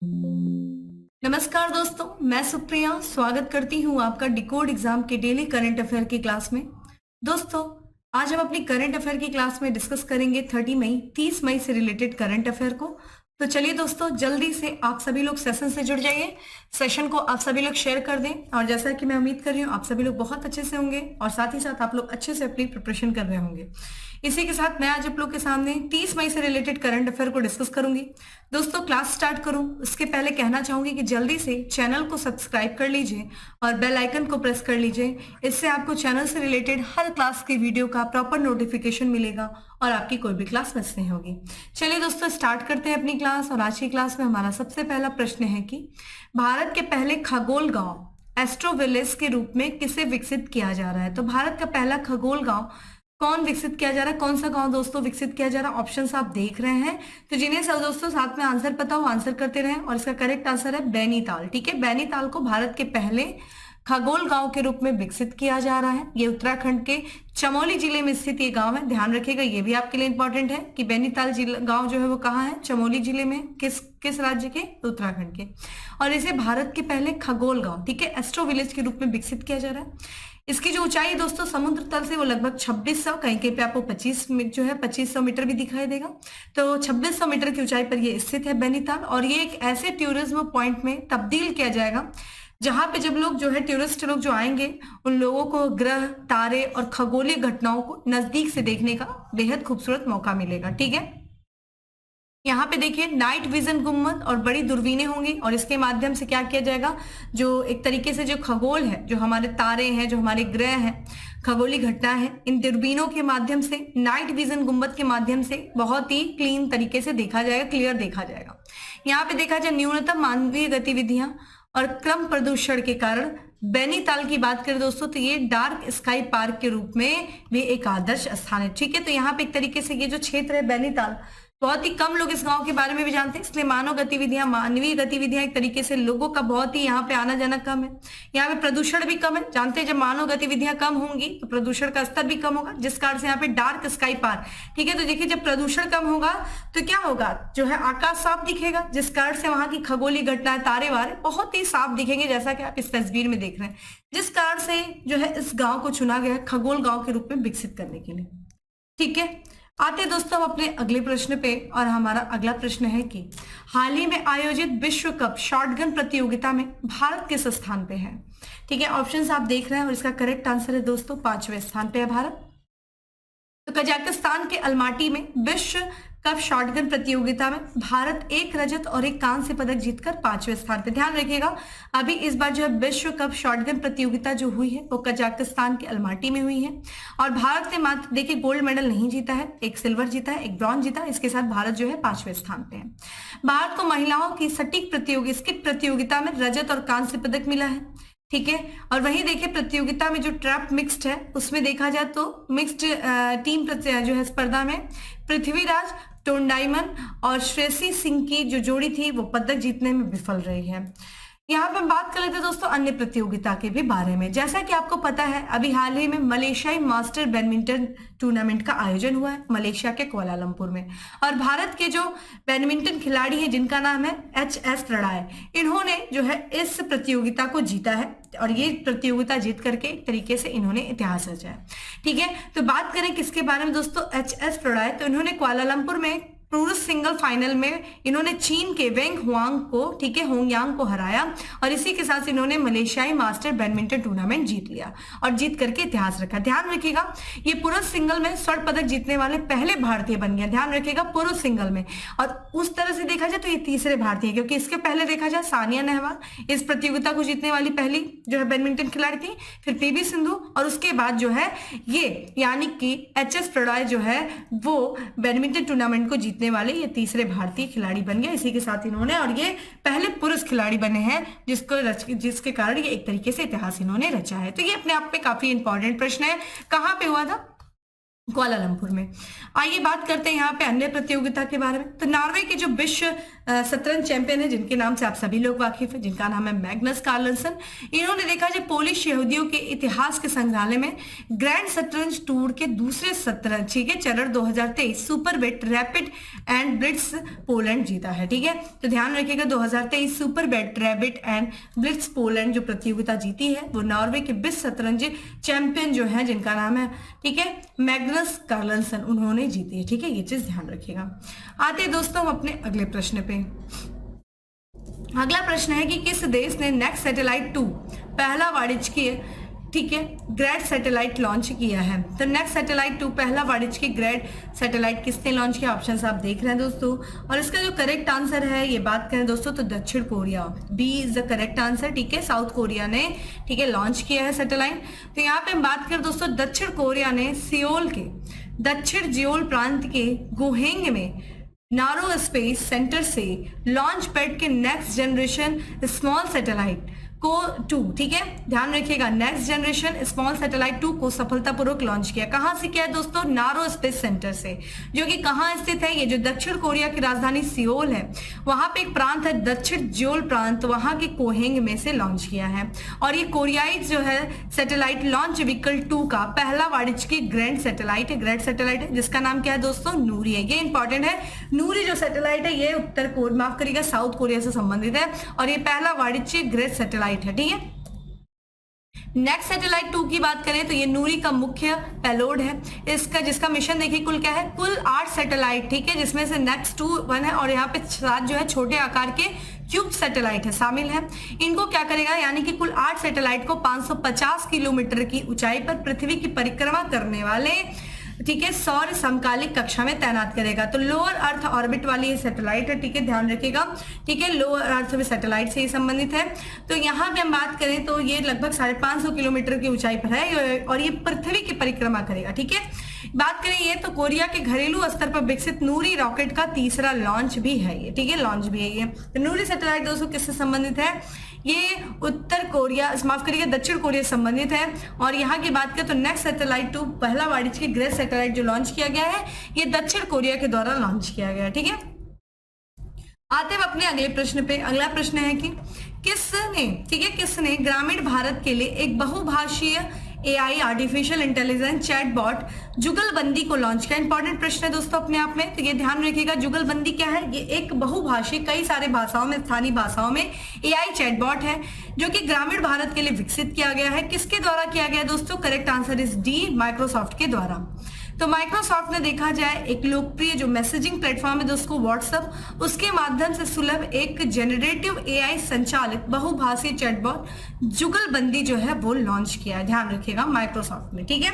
नमस्कार दोस्तों, मैं सुप्रिया स्वागत करती हूँ आपका डिकोड एग्जाम के डेली करंट अफेयर की क्लास में। दोस्तों, आज हम अपनी करंट अफेयर की क्लास में डिस्कस करेंगे 30 मई से रिलेटेड करंट अफेयर को। तो चलिए दोस्तों, जल्दी से आप सभी लोग सेशन से जुड़ जाइए, सेशन को आप सभी लोग शेयर कर दें। और जैसा कि मैं उम्मीद कर रही हूँ आप सभी लोग बहुत अच्छे से होंगे और साथ ही साथ आप लोग अच्छे से अपनी प्रिपरेशन कर रहे होंगे। इसी के साथ मैं आज आप लोग के सामने 30 मई से रिलेटेड करंट अफेयर को डिस्कस करूंगी। दोस्तों, क्लास स्टार्ट करूं उसके पहले कहना चाहूंगी कि जल्दी से चैनल को सब्सक्राइब कर लीजिए और बेल आइकन को प्रेस कर लीजिए। इससे आपको चैनल से रिलेटेड हर क्लास की वीडियो का प्रॉपर नोटिफिकेशन मिलेगा और आपकी कोई भी क्लास मिस नहीं होगी। चलिए दोस्तों, स्टार्ट करते हैं अपनी क्लास। और आज की क्लास में हमारा सबसे पहला प्रश्न है कि भारत के पहले खगोल गांव एस्ट्रोविलेस के रूप में किसे विकसित किया जा रहा है। तो भारत का पहला खगोल गांव कौन विकसित किया जा रहा है, कौन सा गांव दोस्तों विकसित किया जा रहा है? ऑप्शंस आप देख रहे हैं। तो जिन्हें सब दोस्तों साथ में आंसर पता हो आंसर करते रहें। और इसका करेक्ट आंसर है बैनीताल। ठीक है, बैनीताल को भारत के पहले खगोल गांव के रूप में विकसित किया जा रहा है। ये उत्तराखंड के चमोली जिले में स्थित ये गांव है। ध्यान रखिएगा, ये भी आपके लिए इंपॉर्टेंट है कि बैनीताल गांव जो है वो कहाँ है, चमोली जिले में, किस राज्य के, उत्तराखंड के। और इसे भारत के पहले खगोल गांव, ठीक है, एस्ट्रो विलेज के रूप में विकसित किया जा रहा है। इसकी जो ऊंचाई है दोस्तों समुद्र तल से वो लगभग 2600, कहीं कहीं पे आपको 2500 मीटर भी दिखाई देगा। तो 2600 मीटर की ऊंचाई पर ये स्थित है बैनीताल। और ये एक ऐसे टूरिज्म पॉइंट में तब्दील किया जाएगा जहां पे जब लोग जो है टूरिस्ट लोग जो आएंगे उन लोगों को ग्रह, तारे और खगोलीय घटनाओं को नजदीक से देखने का बेहद खूबसूरत मौका मिलेगा। ठीक है, यहाँ पे देखिए नाइट विजन गुम्बद और बड़ी दूरबीनें होंगी और इसके माध्यम से क्या किया जाएगा, जो एक तरीके से जो खगोल है, जो हमारे तारे हैं, जो हमारे ग्रह हैं, खगोलीय घटना है, इन दूरबीनों के माध्यम से, नाइट विजन गुम्बद के माध्यम से बहुत ही क्लीन तरीके से देखा जाएगा, क्लियर देखा जाएगा। यहाँ पे देखा जाए न्यूनतम मानवीय गतिविधियां और कम प्रदूषण के कारण बैनीताल की बात करें दोस्तों तो ये डार्क स्काई पार्क के रूप में भी एक आदर्श स्थान है। ठीक है, तो यहाँ पे एक तरीके से ये जो क्षेत्र है बैनीताल, बहुत ही कम लोग इस गांव के बारे में भी जानते हैं, इसलिए मानवीय गतिविधियां एक तरीके से लोगों का बहुत ही यहाँ पे आना जाना कम है। यहाँ पे प्रदूषण भी कम है। जानते हैं जब मानव गतिविधियां कम होंगी तो प्रदूषण का स्तर भी कम होगा, जिस कारण से यहाँ पे डार्क स्काई पार्क। ठीक है, तो देखिए जब प्रदूषण कम होगा तो क्या होगा, जो है आकाश साफ दिखेगा, जिस कारण से वहां की खगोलीय घटनाएं, तारे वारे बहुत ही साफ दिखेंगे, जैसा कि आप इस तस्वीर में देख रहे हैं। जिस कारण से जो है इस गांव को चुना गया है खगोल गांव के रूप में विकसित करने के लिए। ठीक है, आते दोस्तों हम अपने अगले प्रश्न पे। और हमारा अगला प्रश्न है कि हाल ही में आयोजित विश्व कप शॉटगन प्रतियोगिता में भारत किस स्थान पे है। ठीक है, ऑप्शंस आप देख रहे हैं और इसका करेक्ट आंसर है दोस्तों 5वें स्थान पे है भारत। तो कजाकिस्तान के अलमाटी में विश्व कप शॉटगन प्रतियोगिता में भारत 1 रजत और 1 कांस्य पदक जीतकर 5वें स्थान पे। ध्यान रखिएगा, अभी इस बार जो है विश्व कप शॉटगन प्रतियोगिता जो हुई है वो कजाकिस्तान के अलमाटी में हुई है। और भारत ने मात्र देखिए गोल्ड मेडल नहीं जीता है, एक सिल्वर जीता है, एक ब्रॉन्ज जीता है। इसके साथ भारत जो है 5वें स्थान पे है। भारत को महिलाओं की स्किट प्रतियोगिता में रजत और कांस्य पदक मिला है। ठीक है, और वहीं देखिए प्रतियोगिता में जो ट्रैप मिक्स्ड है उसमें देखा जाए तो मिक्स्ड टीम जो है स्पर्धा में पृथ्वीराज टोंडाईमन और श्रेयसी सिंह की जो जोड़ी थी वो पदक जीतने में विफल रही है। यहाँ पे हम बात कर लेते हैं दोस्तों अन्य प्रतियोगिता के भी बारे में। जैसा कि आपको पता है अभी हाल ही में मलेशियाई मास्टर बैडमिंटन टूर्नामेंट का आयोजन हुआ है मलेशिया के कुआलालंपुर में। और भारत के जो बैडमिंटन खिलाड़ी है जिनका नाम है HS प्रणय, इन्होंने जो है इस प्रतियोगिता को जीता है और ये प्रतियोगिता जीत करके एक तरीके से इन्होंने इतिहास रचा है। ठीक है, तो बात करें किसके बारे में दोस्तों, HS प्रणय, तो इन्होंने कुआलालंपुर में पुरुष सिंगल फाइनल में इन्होंने चीन के वेंग हुआंग को, ठीक है, होंगयांग को हराया और इसी के साथ इन्होंने मलेशियाई मास्टर बैडमिंटन टूर्नामेंट जीत लिया और जीत करके इतिहास रखा। ध्यान रखिएगा ये पुरुष सिंगल में स्वर्ण पदक जीतने वाले पहले भारतीय बन गया। ध्यान रखिएगा पुरुष सिंगल में। और उस तरह से देखा जाए तो ये तीसरे भारतीय, क्योंकि इसके पहले देखा जाए सानिया नेहवाल इस प्रतियोगिता को जीतने वाली पहली जो है बैडमिंटन खिलाड़ी थी, फिर PV सिंधु और उसके बाद जो है ये यानी कि HS प्रणय जो है वो बैडमिंटन टूर्नामेंट को जीतने वाले ये तीसरे भारतीय खिलाड़ी बन गए। इसी के साथ इन्होंने, और ये पहले पुरुष खिलाड़ी बने हैं जिसके कारण ये एक तरीके से इतिहास इन्होंने रचा है। तो ये अपने आप में काफी इंपॉर्टेंट प्रश्न है। कहां पे हुआ था, कुआलालंपुर में। आइए बात करते हैं यहाँ पे अन्य प्रतियोगिता के बारे में। तो नॉर्वे के जो विश्व शतरंज चैंपियन है, जिनके नाम से आप सभी लोग वाकिफ हैं, जिनका नाम है मैग्नस कार्लसन, इन्होंने देखा जाए पोलिश यहूदियों के इतिहास के संग्रहालय में ग्रैंड शतरंज टूर के दूसरे शतरंज ठीक है चरण 2023 super bet rapid and blitz Poland जीता है। ठीक है, तो ध्यान रखिएगा 2023 super bet rapid and blitz Poland जो प्रतियोगिता जीती है वो नॉर्वे के विश्व शतरंज चैंपियन जो है, जिनका नाम है ठीक है मैग्नस कार्लसन, उन्होंने जीती है। ठीक है, ये चीज ध्यान रखिएगा। आते हैं दोस्तों हम अपने अगले प्रश्न पे। अगला प्रश्न है कि किस देश ने नेक्स्ट सैटेलाइट 2 पहला वाणिज्यिक ठीक है ग्रैड सैटेलाइट लॉन्च किया है। तो नेक्स्ट सैटेलाइट 2 पहला वाणिज्यिक ग्रैड सैटेलाइट किसने लॉन्च किया? ऑप्शंस आप देख रहे हैं दोस्तों, और इसका जो करेक्ट आंसर है ये बात करें दोस्तों तो दक्षिण Korea, B is the correct answer. ठीक है, साउथ कोरिया ने ठीक है लॉन्च किया है सैटेलाइट। तो यहाँ पे हम बात करें दोस्तों दक्षिण कोरिया ने सियोल के दक्षिण जियोल प्रांत के गोहेंग में नारो स्पेस सेंटर से लॉन्च पैड के नेक्स्ट जनरेशन स्मॉल सैटेलाइट को 2 ठीक है ध्यान रखिएगा नेक्स्ट जनरेशन स्मॉल सैटेलाइट 2 को सफलतापूर्वक लॉन्च किया। कहां से किया है दोस्तों? नारो स्पेस सेंटर से, जो कि कहां स्थित है? ये जो दक्षिण कोरिया की राजधानी सियोल है वहां पे एक प्रांत है दक्षिण जियोल प्रांत, वहां के कोहेंग में से लॉन्च किया है। और ये कोरियाई जो है सैटेलाइट लॉन्च व्हीकल 2 का पहला वाणिज्यिक ग्रैंड सैटेलाइट है, जिसका नाम क्या है दोस्तों? नूरी है। ये इंपॉर्टेंट है, नूरी जो सैटेलाइट है ये माफ करिएगा साउथ कोरिया से संबंधित है और ये पहला वाणिज्यिक ग्रैंड सैटेलाइट है। ठीक है, नेक्स्ट सैटेलाइट 2 की बात करें तो ये नूरी का मुख्य पेलोड है, इसका जिसका मिशन देखिए कुल क्या है? कुल 8 सैटेलाइट ठीक है, जिसमें से नेक्स्ट 2 1 है और यहाँ पे 7 जो है छोटे आकार के क्यूब सैटेलाइट है शामिल है। इनको क्या करेगा यानी कि कुल 8 सैटेलाइट को 550 किलोमीटर की ऊंचाई पर पृथ्वी की परिक्रमा करने वाले ठीक है सौर समकालिक कक्षा में तैनात करेगा। तो लोअर अर्थ ऑर्बिट वाली ये सैटेलाइट है। ठीक है, ध्यान रखिएगा। ठीक है, लोअर अर्थ में सैटेलाइट से ही संबंधित है। तो यहाँ पे हम बात करें तो ये लगभग 550 किलोमीटर की ऊंचाई पर है और ये पृथ्वी की परिक्रमा करेगा। ठीक है, बात करें ये तो कोरिया के घरेलू स्तर पर विकसित नूरी रॉकेट का तीसरा लॉन्च भी है ये। ठीक है, लॉन्च भी है ये। तो नूरी सैटेलाइट दोस्तों किससे संबंधित है? ये उत्तर कोरिया माफ करिएगा दक्षिण कोरिया से संबंधित है। और यहाँ की बात करें तो नेक्स्ट सैटेलाइट 2 पहला वाणिज्यिक ग्रैंड सैटेलाइट जो लॉन्च किया गया है ये दक्षिण कोरिया के द्वारा लॉन्च किया गया है। ठीक है, आते हैं अपने अगले प्रश्न पे। अगला प्रश्न है कि किसने ग्रामीण भारत के लिए एक बहुभाषीय AI आर्टिफिशियल इंटेलिजेंस चैटबॉट जुगलबंदी को लॉन्च किया? इंपॉर्टेंट प्रश्न है दोस्तों अपने आप में, तो ये ध्यान रखिएगा। जुगलबंदी क्या है? ये एक बहुभाषी कई सारे भाषाओं में स्थानीय भाषाओं में AI चैटबॉट है जो कि ग्रामीण भारत के लिए विकसित किया गया है। किसके द्वारा किया गया दोस्तों? Correct answer is D, Microsoft के द्वारा। तो माइक्रोसॉफ्ट ने देखा जाए एक लोकप्रिय जो मैसेजिंग प्लेटफॉर्म है दोस्तों व्हाट्सएप, उसके माध्यम से सुलभ एक जेनरेटिव AI संचालित बहुभाषी चैटबॉट जुगलबंदी जो है वो लॉन्च किया है। ध्यान रखिएगा माइक्रोसॉफ्ट ने। ठीक है,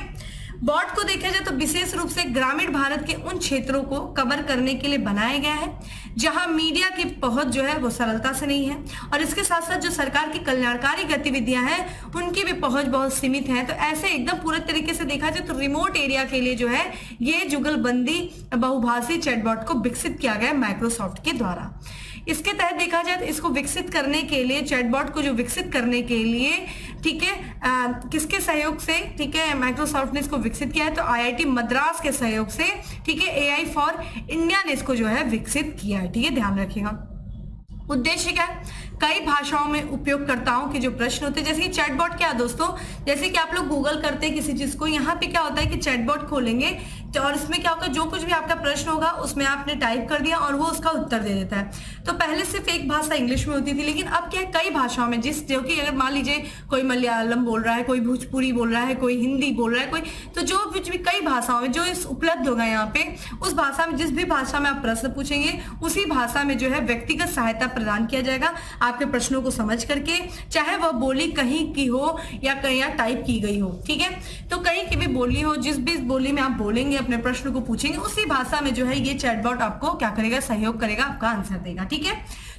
बॉट को देखा जाए तो विशेष रूप से ग्रामीण भारत के उन क्षेत्रों को कवर करने के लिए बनाया गया है जहां मीडिया की पहुंच जो है वो सरलता से नहीं है और इसके साथ साथ जो सरकार की कल्याणकारी गतिविधियां हैं उनकी भी पहुंच बहुत सीमित है। तो ऐसे एकदम पूरे तरीके से देखा जाए तो रिमोट एरिया के लिए जो है ये जुगलबंदी बहुभाषी चैटबॉट को विकसित किया गया माइक्रोसॉफ्ट के द्वारा। इसके तहत देखा जाए तो इसको विकसित करने के लिए चैटबॉट को जो विकसित करने के लिए ठीक है किसके सहयोग से ठीक है माइक्रोसॉफ्ट ने इसको विकसित किया है? तो IIT मद्रास के सहयोग से ठीक है AI फॉर इंडिया ने इसको जो है विकसित किया है। ठीक है, ध्यान रखिएगा। उद्देश्य क्या है? कई भाषाओं में उपयोगकर्ताओं के जो प्रश्न होते हैं, जैसे कि चैटबॉट क्या है दोस्तों, जैसे कि आप लोग गूगल करते हैं किसी चीज को, यहाँ पे क्या होता है कि चैटबॉट खोलेंगे और इसमें क्या होगा जो कुछ भी आपका प्रश्न होगा उसमें आपने टाइप कर दिया और वो उसका उत्तर दे देता है। तो पहले सिर्फ एक भाषा इंग्लिश में होती थी, लेकिन अब क्या है कई भाषाओं में जो कि अगर मान लीजिए कोई मलयालम बोल रहा है, कोई भोजपुरी बोल रहा है, कोई हिंदी बोल रहा है, कोई तो जो कुछ भी कई भाषाओं में जो उपलब्ध होगा यहाँ पे उस भाषा में जिस भी भाषा में आप प्रश्न पूछेंगे उसी भाषा में जो है व्यक्तिगत सहायता प्रदान किया जाएगा आपके प्रश्नों को समझ करके, चाहे वह बोली कहीं की हो या कहीं टाइप की गई हो। ठीक है, तो कहीं की भी बोली हो, जिस भी बोली में आप बोलेंगे अपने प्रश्न को पूछेंगे उसी भाषा में जो है ये चैटबॉट आपको क्या करेगा? सहयोग करेगा, आपका आंसर देगा। ठीक है,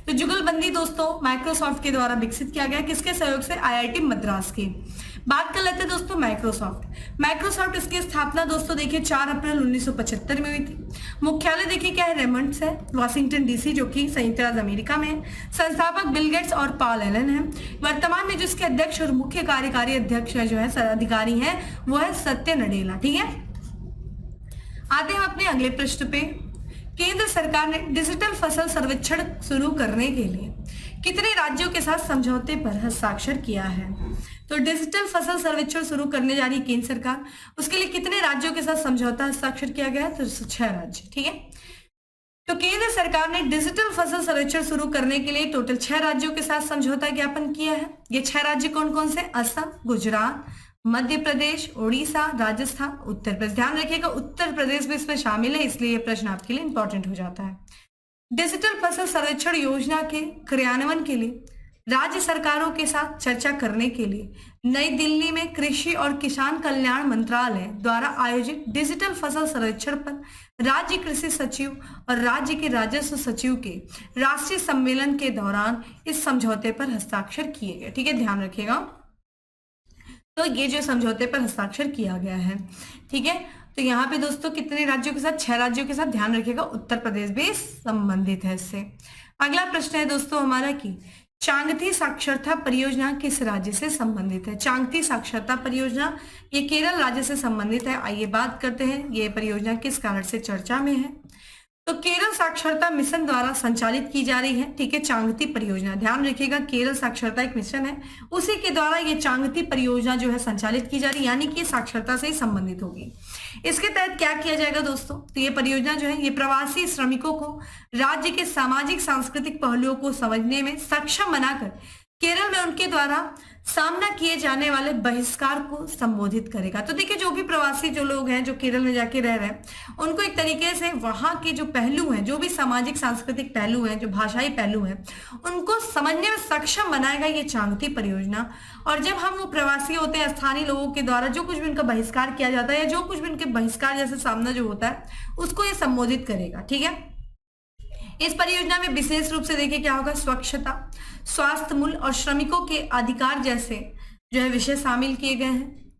तो जुगलबंदी दोस्तों माइक्रोसॉफ्ट के द्वारा विकसित किया गया, किसके सहयोग से? IIT मद्रास के। बात कर लेते हैं दोस्तों माइक्रोसॉफ्ट इसकी स्थापना दोस्तों देखिए 4 अप्रैल 1975 में हुई थी। मुख्यालय देखिए क्या है? रेमंड्स है, वाशिंगटन DC जो कि संयुक्त राज्य अमेरिका में है। संस्थापक बिल गेट्स और पॉल एलन है। वर्तमान में जिसके अध्यक्ष और मुख्य कार्यकारी अध्यक्ष जो है अधिकारी है वो है सत्य नडेला। ठीक है, आते हैं अपने अगले प्रश्न पे। केंद्र सरकार ने डिजिटल फसल सर्वेक्षण शुरू करने के लिए कितने राज्यों के साथ समझौते पर हस्ताक्षर किया है? तो डिजिटल फसल सर्वेक्षण शुरू करने जा रही है केंद्र सरकार, उसके लिए कितने राज्यों के साथ समझौता हस्ताक्षर किया गया है? तो 6 राज्य। ठीक है, तो केंद्र सरकार ने डिजिटल फसल सर्वेक्षण शुरू करने के लिए टोटल 6 राज्यों के साथ समझौता ज्ञापन किया है। ये 6 राज्य कौन कौन से? असम, गुजरात, मध्य प्रदेश, उड़ीसा, राजस्थान, उत्तर प्रदेश। ध्यान रखिएगा उत्तर प्रदेश भी इसमें शामिल है, इसलिए ये प्रश्न आपके लिए इंपॉर्टेंट हो जाता है। डिजिटल फसल सर्वेक्षण योजना के क्रियान्वयन के लिए राज्य सरकारों के साथ चर्चा करने के लिए नई दिल्ली में कृषि और किसान कल्याण मंत्रालय द्वारा आयोजित डिजिटल फसल सर्वेक्षण पर राज्य कृषि सचिव और राज्य के राजस्व सचिव के राष्ट्रीय सम्मेलन के दौरान इस समझौते पर हस्ताक्षर किए गए। ठीक है, ध्यान रखिएगा। तो ये जो समझौते पर हस्ताक्षर किया गया है, ठीक है, तो यहाँ पे दोस्तों कितने राज्यों के साथ? 6 राज्यों के साथ। ध्यान रखिएगा उत्तर प्रदेश भी संबंधित है इससे। अगला प्रश्न है दोस्तों हमारा कि चांगथी साक्षरता परियोजना किस राज्य से संबंधित है? चांगथी साक्षरता परियोजना ये केरल राज्य से संबंधित है। आइए बात करते हैं ये परियोजना किस कारण से चर्चा में है। तो केरल साक्षरता मिशन द्वारा संचालित की जा रही है। ठीक है, चांगथी परियोजना, ध्यान रखिएगा केरल साक्षरता एक मिशन है, उसी के द्वारा ये चांगथी परियोजना जो है संचालित की जा रही है, यानी कि साक्षरता से ही संबंधित होगी। इसके तहत क्या किया जाएगा दोस्तों? तो ये परियोजना जो है ये प्रवासी श्रमिकों को राज्य के सामाजिक सांस्कृतिक पहलुओं को समझने में सक्षम बनाकर केरल में उनके द्वारा सामना किए जाने वाले बहिष्कार को संबोधित करेगा। तो देखिए जो भी प्रवासी जो लोग हैं जो केरल में जाके रह रहे हैं उनको एक तरीके से वहां के जो पहलू हैं, जो भी सामाजिक सांस्कृतिक पहलू हैं, जो भाषाई पहलू हैं, उनको समझने में सक्षम बनाएगा ये चांगथी परियोजना। और जब हम वो प्रवासी होते हैं स्थानीय लोगों के द्वारा जो कुछ भी उनका बहिष्कार किया जाता है या जो कुछ भी उनके बहिष्कार जैसे सामना जो होता है उसको ये संबोधित करेगा। ठीक है, इस परियोजना में विशेष रूप से देखिए क्या होगा, स्वच्छता, स्वास्थ्य मूल्य और श्रमिकों के अधिकार जैसे जो है विषय शामिल किए गए हैं।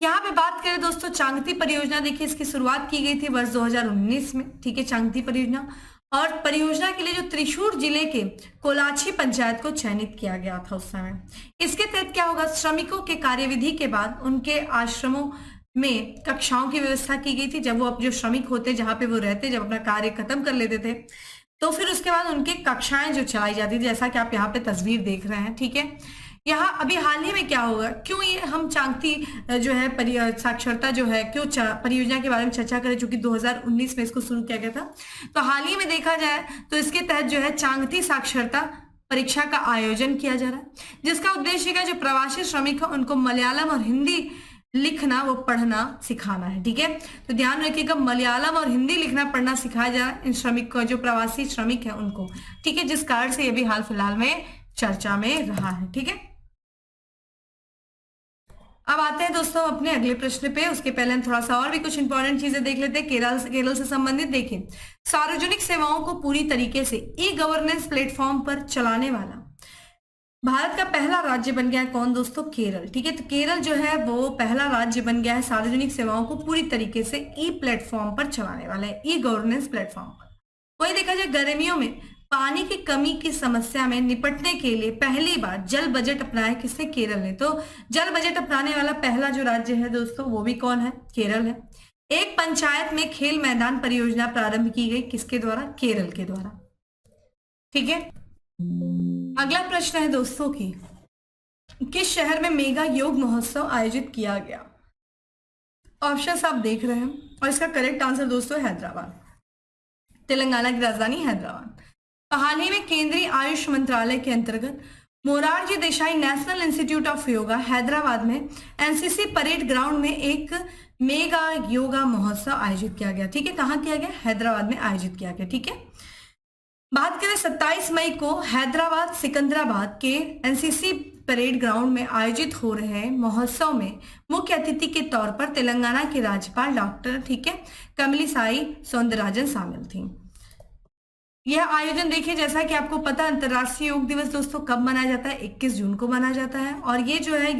यहाँ पे बात करें दोस्तों चांगथी परियोजना, देखिए इसकी शुरुआत की गई थी वर्ष 2019 में। ठीक है, चांगथी परियोजना, और परियोजना के लिए जो त्रिशूर जिले के कोलाछी पंचायत को चयनित किया गया था उस समय। इसके तहत क्या होगा, श्रमिकों के कार्यविधि के बाद उनके आश्रमों में कक्षाओं की व्यवस्था की गई थी। जब वो जो श्रमिक होते जहां पे वो रहते, जब अपना कार्य खत्म कर लेते थे तो फिर उसके बाद उनके कक्षाएं जो चलाई जाती थी, जैसा कि आप यहाँ पे तस्वीर देख रहे हैं। ठीक है, यहाँ अभी हाल ही में क्या होगा, क्यों ये हम चांगथी जो है साक्षरता जो है क्यों परियोजना के बारे में चर्चा करें, चूंकि 2019 में इसको शुरू किया गया था। तो हाल ही में देखा जाए तो इसके तहत जो है चांगथी साक्षरता परीक्षा का आयोजन किया जा रहा है, जिसका उद्देश्य का जो प्रवासी श्रमिक है उनको मलयालम और हिंदी लिखना वो पढ़ना सिखाना है। ठीक है, तो ध्यान रखिएगा मलयालम और हिंदी लिखना पढ़ना सिखाया जा रहा है इन श्रमिक को, जो प्रवासी श्रमिक है उनको। ठीक है, जिस कारण से ये भी हाल फिलहाल में चर्चा में रहा है। ठीक है, अब आते हैं दोस्तों अपने अगले प्रश्न पे। उसके पहले हम थोड़ा सा और भी कुछ इंपॉर्टेंट चीजें देख लेते हैं केरल से संबंधित। देखिए, सार्वजनिक सेवाओं को पूरी तरीके से ई गवर्नेंस प्लेटफॉर्म पर चलाने वाला भारत का पहला राज्य बन गया है कौन दोस्तों? केरल। ठीक है, तो केरल जो है वो पहला राज्य बन गया है सार्वजनिक सेवाओं को पूरी तरीके से ई प्लेटफॉर्म पर चलाने वाला है, ई गवर्नेंस प्लेटफॉर्म पर। वही देखा जाए गर्मियों में पानी की कमी की समस्या में निपटने के लिए पहली बार जल बजट अपनाया किसने? केरल ने। तो जल बजट अपनाने वाला पहला जो राज्य है दोस्तों वो भी कौन है? केरल है। एक पंचायत में खेल मैदान परियोजना प्रारंभ की गई, किसके द्वारा? केरल के द्वारा। ठीक है, अगला प्रश्न है दोस्तों की किस शहर में मेगा योग महोत्सव आयोजित किया गया? ऑप्शंस आप देख रहे हैं और इसका करेक्ट आंसर दोस्तों हैदराबाद, तेलंगाना की राजधानी हैदराबाद। तो हाल ही में केंद्रीय आयुष मंत्रालय के अंतर्गत Morarji Desai national institute of yoga Hyderabad में एनसीसी परेड ग्राउंड में एक मेगा योगा महोत्सव आयोजित किया गया। ठीक है, कहाँ किया गया? हैदराबाद में आयोजित किया गया। ठीक है, बात करें 27 मई को हैदराबाद सिकंदराबाद के एनसीसी परेड ग्राउंड में आयोजित हो रहे महोत्सव में मुख्य अतिथि के तौर पर तेलंगाना के राज्यपाल डॉक्टर ठीक है तमिलिसाई सौंदरराजन शामिल थी। यह आयोजन देखिए जैसा कि आपको पता अंतर्राष्ट्रीय योग दिवस दोस्तों कब मनाया जाता है? 21 जून को मनाया जाता है। और ये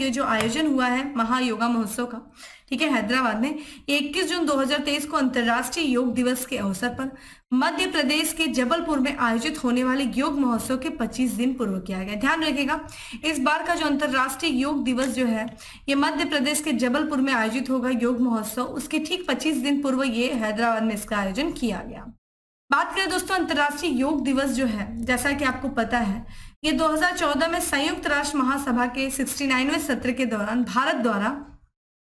जो आयोजन हुआ है महायोगा महोत्सव का, ठीक है, हैदराबाद में 21 जून 2023 को अंतर्राष्ट्रीय योग दिवस के अवसर पर मध्य प्रदेश के जबलपुर में आयोजित होने वाले योग महोत्सव के 25 दिन पूर्व किया गया। ध्यान रखिएगा, इस बार का जो अंतर्राष्ट्रीय योग दिवस जो है ये मध्य प्रदेश के जबलपुर में आयोजित होगा योग महोत्सव, उसके ठीक 25 दिन पूर्व ये हैदराबाद में इसका आयोजन किया गया। बात करें दोस्तों अंतर्राष्ट्रीय योग दिवस जो है, जैसा कि आपको पता है ये 2014 में संयुक्त राष्ट्र महासभा के 69वें सत्र के दौरान भारत द्वारा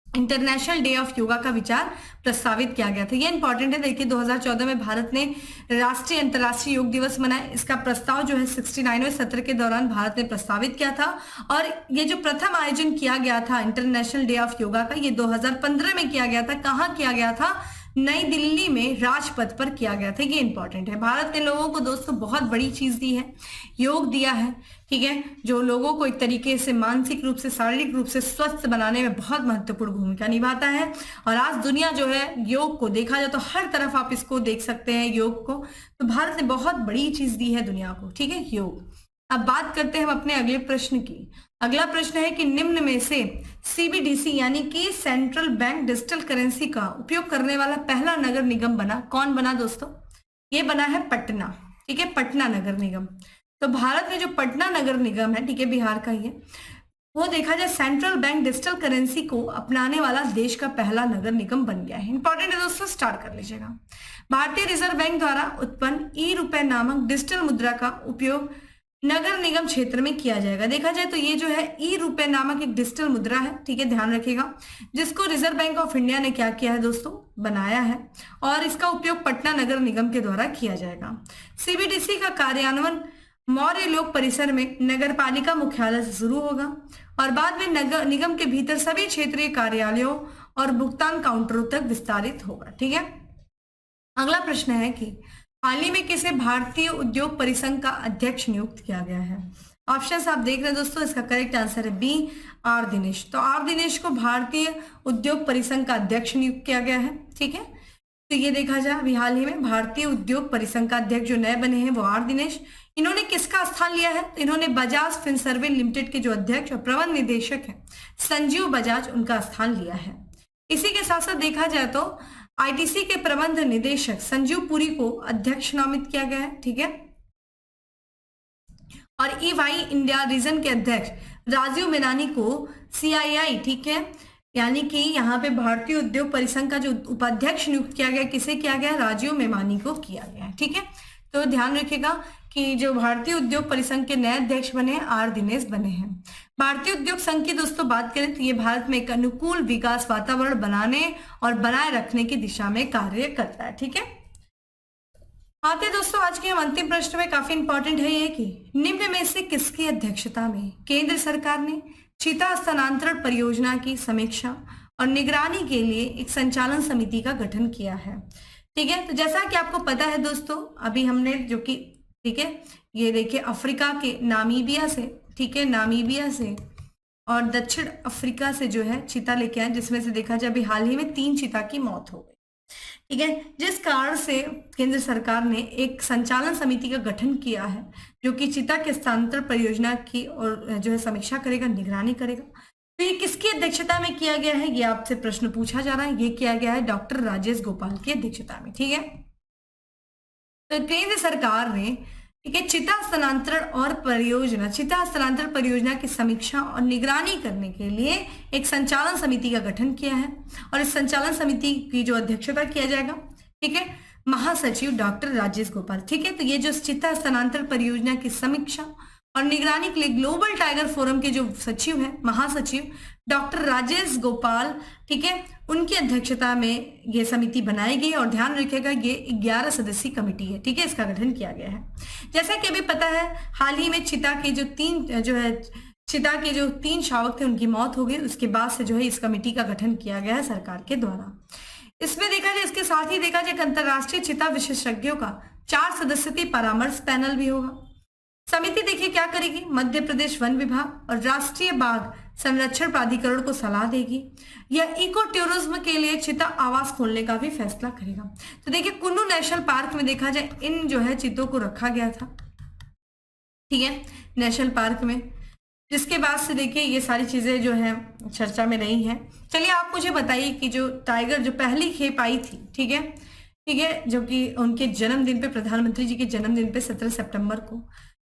इंटरनेशनल डे ऑफ योगा का विचार प्रस्तावित किया गया था। ये इंपॉर्टेंट है, देखिए 2014 में भारत ने राष्ट्रीय अंतर्राष्ट्रीय योग दिवस मनाया। इसका प्रस्ताव जो है 69वें सत्र के दौरान भारत ने प्रस्तावित किया था और ये जो प्रथम आयोजन किया गया था इंटरनेशनल डे ऑफ योगा का, ये 2015 में किया गया था। कहाँ किया गया था? नई दिल्ली में राजपथ पर किया गया था। ये इंपॉर्टेंट है। भारत ने लोगों को दोस्तों बहुत बड़ी चीज दी है, योग दिया है, ठीक है, जो लोगों को एक तरीके से मानसिक रूप से शारीरिक रूप से स्वस्थ बनाने में बहुत महत्वपूर्ण भूमिका निभाता है। और आज दुनिया जो है योग को देखा जाए तो हर तरफ आप इसको देख सकते हैं योग को, तो भारत ने बहुत बड़ी चीज दी है दुनिया को, ठीक है, योग। अब बात करते हैं हम अपने अगले प्रश्न की। अगला प्रश्न है कि निम्न में से सीबीडीसी यानी कि सेंट्रल बैंक डिजिटल करेंसी का उपयोग करने वाला पहला नगर निगम बना। कौन बना दोस्तों? ये बना है पटना, ठीक है, पटना नगर निगम। तो भारत में जो पटना नगर निगम है, ठीक है, बिहार का ही है, वो देखा जाए सेंट्रल बैंक डिजिटल करेंसी को अपनाने वाला देश का पहला नगर निगम बन गया है। इंपॉर्टेंट है दोस्तों, स्टार्ट कर लीजिएगा। भारतीय रिजर्व बैंक द्वारा उत्पन्न ई रुपए नामक डिजिटल मुद्रा का उपयोग नगर निगम क्षेत्र में किया जाएगा। देखा जाए तो ये जो है ई रुपए नामक एक डिजिटल मुद्रा है, ठीक है, ध्यान रखिएगा, जिसको रिजर्व बैंक ऑफ इंडिया ने क्या किया है दोस्तों? बनाया है और इसका उपयोग पटना नगर निगम के द्वारा किया जाएगा। सीबीडीसी का कार्यान्वयन मौर्य लोक परिसर में नगर पालिका मुख्यालय से शुरू होगा और बाद में नगर निगम के भीतर सभी क्षेत्रीय कार्यालयों और भुगतान काउंटरों तक विस्तारित होगा, ठीक है। अगला प्रश्न है कि हाल ही में किसे भारतीय उद्योग परिसंघ का अध्यक्ष नियुक्त किया गया है? ऑप्शंस आप देख रहे हैं दोस्तों, इसका करेक्ट आंसर है बी, आर दिनेश। तो आर दिनेश को भारतीय उद्योग परिसंघ का अध्यक्ष नियुक्त किया गया है, ठीक है। तो ये देखा जाए अभी हाल ही में भारतीय उद्योग परिसंघ का अध्यक्ष जो नए बने हैं वो आर दिनेश। इन्होंने किसका स्थान लिया है? तो इन्होंने बजाज फिनसर्वे लिमिटेड के जो अध्यक्ष और प्रबंध निदेशक हैं संजीव बजाज, उनका स्थान लिया है। इसी के साथ साथ देखा जाए तो आईटीसी के प्रबंध निदेशक संजीव पुरी को अध्यक्ष नामित किया गया है, ठीक है। और ईवाई इंडिया रीजन के अध्यक्ष राजीव मेनानी को सीआईआई, ठीक है, यानी कि यहाँ पे भारतीय उद्योग परिसंघ का जो उपाध्यक्ष नियुक्त किया गया, किसे किया गया? राजीव मेमानी को किया गया है, ठीक है। तो ध्यान रखिएगा कि जो भारतीय उद्योग परिसंघ के नए अध्यक्ष बने हैं आर दिनेश बने हैं। भारतीय उद्योग संघ की दोस्तों बात करें तो ये भारत में एक अनुकूल विकास वातावरण बनाने और बनाए रखने की दिशा में कार्य करता है, ठीक है। आते दोस्तों आज के हम अंतिम प्रश्न में, काफी इंपॉर्टेंट है ये कि निम्न में से किसकी अध्यक्षता में केंद्र सरकार ने चीता स्थानांतरण परियोजना की समीक्षा और निगरानी के लिए एक संचालन समिति का गठन किया है, ठीक है। तो जैसा कि आपको पता है दोस्तों, अभी हमने जो कि, ठीक है, ये देखिए अफ्रीका के नामीबिया से, ठीक है, नामीबिया से और दक्षिण अफ्रीका से जो है चीता लेके आए, जिसमें से देखा जाए अभी हाल ही में 3 चीता की मौत हो गई, ठीक है। जिस कारण से केंद्र सरकार ने एक संचालन समिति का गठन किया है जो कि चीता के स्थानांतरण परियोजना की और जो है समीक्षा करेगा, निगरानी करेगा। तो ये किसकी अध्यक्षता में किया गया है? ये आपसे प्रश्न पूछा जा रहा है। ये किया गया है डॉक्टर राजेश गोपाल की अध्यक्षता में, ठीक है। तो केंद्र सरकार ने, ठीक है, चिता स्थानांतरण परियोजना की समीक्षा और निगरानी करने के लिए एक संचालन समिति का गठन किया है और इस संचालन समिति की जो अध्यक्षता किया जाएगा, ठीक है, महासचिव डॉक्टर राजेश गोपाल, ठीक है। तो ये जो चिता स्थानांतरण परियोजना की समीक्षा और निगरानी के लिए ग्लोबल टाइगर फोरम के जो सचिव हैं, महासचिव डॉक्टर राजेश गोपाल, ठीक है, उनकी अध्यक्षता में ये समिति बनाई गई और ध्यान रखिएगा ये 11 सदस्यीय कमेटी है, ठीक है, इसका गठन किया गया है। जैसा कि अभी पता है हाल ही में चिता के जो 3 शावक थे उनकी मौत हो गई, उसके बाद से जो है इस कमेटी का गठन किया गया है सरकार के द्वारा। इसमें देखा जाए, इसके साथ ही देखा जाए अंतरराष्ट्रीय चिता विशेषज्ञों का 4 सदस्यीय परामर्श पैनल भी होगा। समिति देखिए क्या करेगी, मध्य प्रदेश वन विभाग और राष्ट्रीय बाघ संरक्षण प्राधिकरण को सलाह देगी। यह इको टूरिज्म के लिए चिता आवास खोलने का भी फैसला करेगा। तो देखिए कुल्लू नेशनल पार्क में देखा जाए इन जो है चीतों को रखा गया था, ठीक है, नेशनल पार्क में, जिसके बाद से देखिए ये सारी चीजें जो है चर्चा में रही हैं। चलिए आप मुझे बताइए कि जो टाइगर जो पहली खेप आई थी, ठीक है, जो कि उनके जन्मदिन पे, प्रधानमंत्री जी के जन्मदिन पे 17 सितंबर को,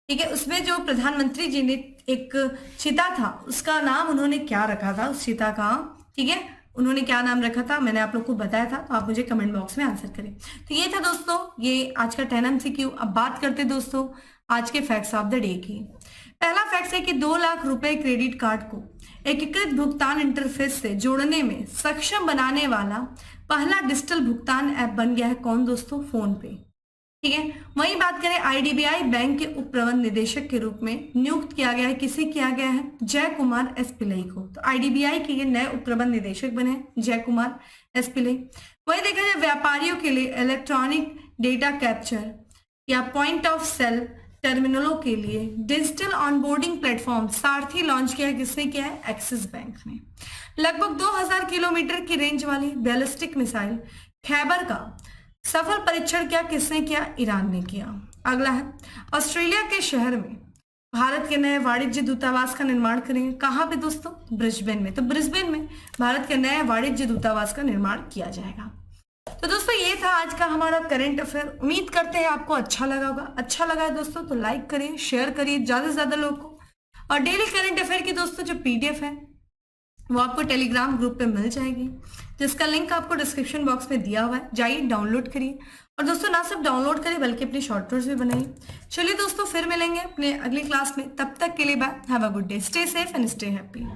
ठीक है, उसमें जो प्रधानमंत्री जी ने एक चीता था उसका नाम उन्होंने क्या रखा था, उस चीता का, ठीक है, उन्होंने क्या नाम रखा था, मैंने आप लोग को बताया था, तो आप मुझे कमेंट बॉक्स में आंसर करें। तो ये था दोस्तों ये आज का 10 MCQ। अब बात करते दोस्तों आज के फैक्ट्स ऑफ द डे की। पहला फैक्ट है कि 2 लाख रुपए क्रेडिट कार्ड को एकीकृत भुगतान इंटरफेस से जोड़ने में सक्षम बनाने वाला पहला डिजिटल भुगतान ऐप बन गया है कौन दोस्तों, फोन पे, ठीक है। वहीं बात करें IDBI बैंक के उप प्रबंध निदेशक के रूप में नियुक्त किया गया है, किसे किया गया है, जय कुमार एस पिल्लई को। तो IDBI के ये नए उप प्रबंध निदेशक बने जय कुमार एस पिल्लई। वहीं देखा जाए व्यापारियों के लिए इलेक्ट्रॉनिक डेटा कैप्चर या पॉइंट ऑफ सेल टर्मिनलों के लिए डिजिटल ऑनबोर्डिंग प्लेटफॉर्म सारथी लॉन्च किया है, किसने किया है, एक्सिस बैंक ने। लगभग 2000 किलोमीटर की रेंज वाली बैलिस्टिक मिसाइल खैबर का सफल परीक्षण क्या किसने किया, ईरान ने किया। अगला है ऑस्ट्रेलिया के शहर में भारत के नए वाणिज्य दूतावास का निर्माण करेंगे, कहाँ पे दोस्तों, ब्रिस्बेन में। तो ब्रिस्बेन में भारत के नए वाणिज्य दूतावास का निर्माण किया जाएगा। तो दोस्तों ये था आज का हमारा करंट अफेयर। उम्मीद करते हैं आपको अच्छा लगा होगा। अच्छा लगा है दोस्तों तो लाइक करिए, शेयर करिए ज्यादा से ज्यादा लोगों को। और डेली करंट अफेयर की दोस्तों जो PDF है वो आपको टेलीग्राम ग्रुप पे मिल जाएगी, जिसका लिंक आपको डिस्क्रिप्शन बॉक्स में दिया हुआ है, जाइए डाउनलोड करिए। और दोस्तों ना सिर्फ डाउनलोड करिए बल्कि अपनी शॉर्ट नोट्स भी बनाइए। चलिए दोस्तों फिर मिलेंगे अपने अगली क्लास में, तब तक के लिए bye, have a good day, stay safe and stay happy.